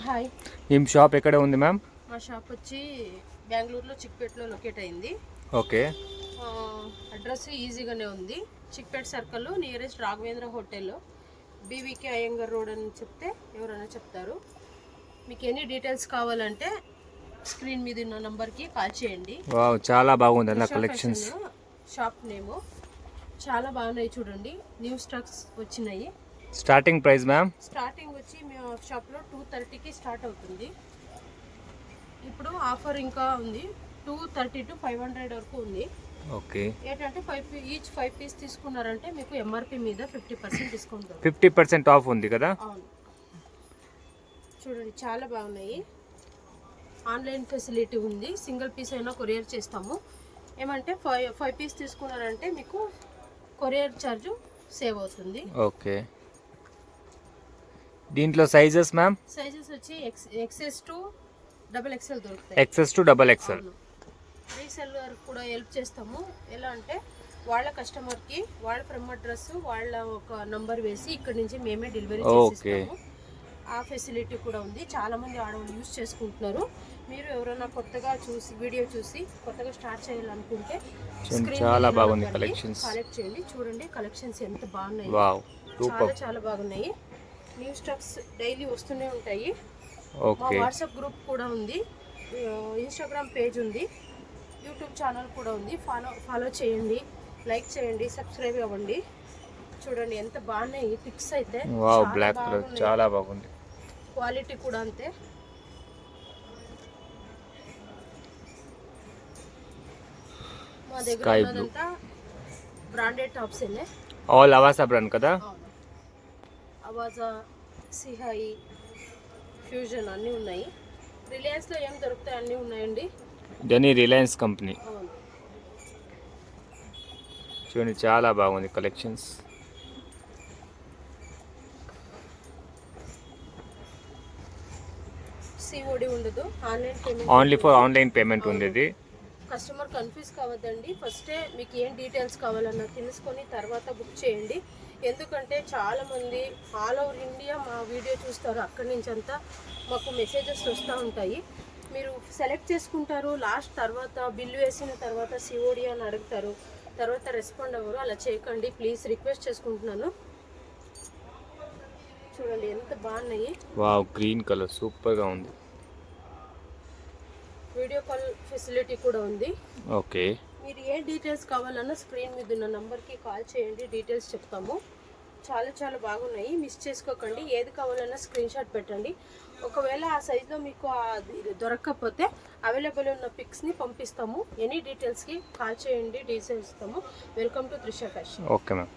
Hi, మీ shop ఎక్కడ ఉంది ma'am? మా షాప్ వచ్చి బెంగళూరులో చిక్పేటలో లొకేట్ అయింది. ఓకే. అడ్రస్ ఈజీగానే ఉంది. Chickpet circle nearest Raghavendra hotel, BVK Iyengar road అని చెప్తే ఎవరైనా చెప్తారు. మీకు ఎన్ని డీటెయిల్స్ కావాలంటే స్క్రీన్ మీద ఉన్న నంబర్కి కాల్ చేయండి. వావ్, చాలా బాగుంది అన్న కలెక్షన్స్. షాప్ నేమ్ చాలా బాగున్నాయి చూడండి. న్యూ స్టాక్స్ వచ్చినాయి. Starting price ma'am? స్టార్టింగ్ వచ్చి మేము షాప్లో 230కి స్టార్ట్ అవుతుంది. ఇప్పుడు ఆఫర్ ఇంకా ఉంది, 230 to 500 వరకు ఉంది. ఓకే. ఏంటంటే ఈచ్ 5 పీస్ తీసుకున్నారంటే మీకు ఎంఆర్పి మీద 50% డిస్కౌంట్. 50% ఆఫ్ ఉంది కదా? అవును. చూడండి చాలా బాగున్నాయి. ఆన్లైన్ ఫెసిలిటీ ఉంది. సింగిల్ పీస్ అయినా కొరియర్ చేస్తాము. ఏమంటే 5 పీస్ తీసుకున్నారంటే మీకు కొరియర్ ఛార్జ్ సేవ్ అవుతుంది. ఓకే. దీంట్లో సైజెస్ మ్యామ్? సైజెస్ వచ్చి ఎక్సెస్ టు XXL దొరుకుతాయి. Excess to XXL. రీసెల్లర్ కూడా హెల్ప్ చేస్తాము. ఎలా అంటే వాళ్ళ కస్టమర్కి వాళ్ళ ఫ్రమ్ అడ్రస్ వాళ్ళ ఒక నంబర్ వేసి ఇక్కడ నుంచి మేమే డెలివరీ చేసిస్తాము. ఆ ఫెసిలిటీ కూడా ఉంది. చాలా మంది ఆడవాళ్ళు యూజ్ చేసుకుంటున్నారు. మీరు ఎవరైనా కొత్తగా వీడియో చూసి కొత్తగా స్టార్ట్ చేయాలనుకుంటే చాలా బాగుంది కలెక్షన్స్. కలెక్ట్ చేయండి. చూడండి కలెక్షన్స్ ఎంత బాగున్నాయి. చాలా చాలా బాగున్నాయి. న్యూ స్టాక్స్ డైలీ వస్తూనే ఉంటాయి. మా వాట్సాప్ గ్రూప్ కూడా ఉంది, ఇన్స్టాగ్రామ్ పేజ్ ఉంది, యూట్యూబ్ ఛానల్ కూడా ఉంది. ఫాలో చేయండి, లైక్ చేయండి, సబ్స్క్రైబ్ అవ్వండి. చూడండి ఎంత బాగున్నాయి పిక్స్ అయితే. బ్లాక్ కలర్ చాలా బాగుంది. క్వాలిటీ కూడా అంతే. మా దగ్గర ఉన్నదంతా branded tops. All Avasa brand కదా? అవాజా, సిహాయి, ఫ్యూజన్ అన్నీ ఉన్నాయి. రిలయన్స్లో ఏం దొరుకుతాయి అన్నీ ఉన్నాయండి. ఇదన్నీ రిలయన్స్ కంపెనీ. చూడండి చాలా బాగుంది కలెక్షన్స్. సిఓడి ఉండదు, online payment. Only for online payment ఉంది. కస్టమర్ కన్ఫ్యూజ్ కావద్దండి. ఫస్టే మీకు ఏం డీటెయిల్స్ కావాలన్నా తెలుసుకొని తర్వాత బుక్ చేయండి. ఎందుకంటే చాలామంది ఆల్ ఓవర్ ఇండియా మా వీడియో చూస్తారు. అక్కడి నుంచి అంతా మాకు మెసేజెస్ వస్తూ ఉంటాయి. మీరు సెలెక్ట్ చేసుకుంటారు, లాస్ట్ తర్వాత బిల్లు వేసిన తర్వాత సిఓడి అని అడుగుతారు, తర్వాత రెస్పాండ్ అవ్వరు. అలా చేయకండి ప్లీజ్, రిక్వెస్ట్ చేసుకుంటున్నాను. చూడండి ఎంత బాగున్నాయి. వావ్, గ్రీన్ కలర్ సూపర్గా ఉంది. వీడియో కాల్ ఫెసిలిటీ కూడా ఉంది. ఓకే. మీరు ఏ డీటెయిల్స్ కావాలన్నా స్క్రీన్ మీద ఉన్న నెంబర్కి కాల్ చేయండి, డీటెయిల్స్ చెప్తాము. చాలా చాలా బాగున్నాయి, మిస్ చేసుకోకండి. ఏది కావాలన్నా స్క్రీన్ షాట్ పెట్టండి. ఒకవేళ ఆ సైజులో మీకు దొరకకపోతే అవైలబుల్ ఉన్న పిక్స్ని పంపిస్తాము. ఎనీ డీటెయిల్స్కి కాల్ చేయండి, డీటెయిల్స్ ఇస్తాము. Welcome to Trisha fashion. Okay ma'am.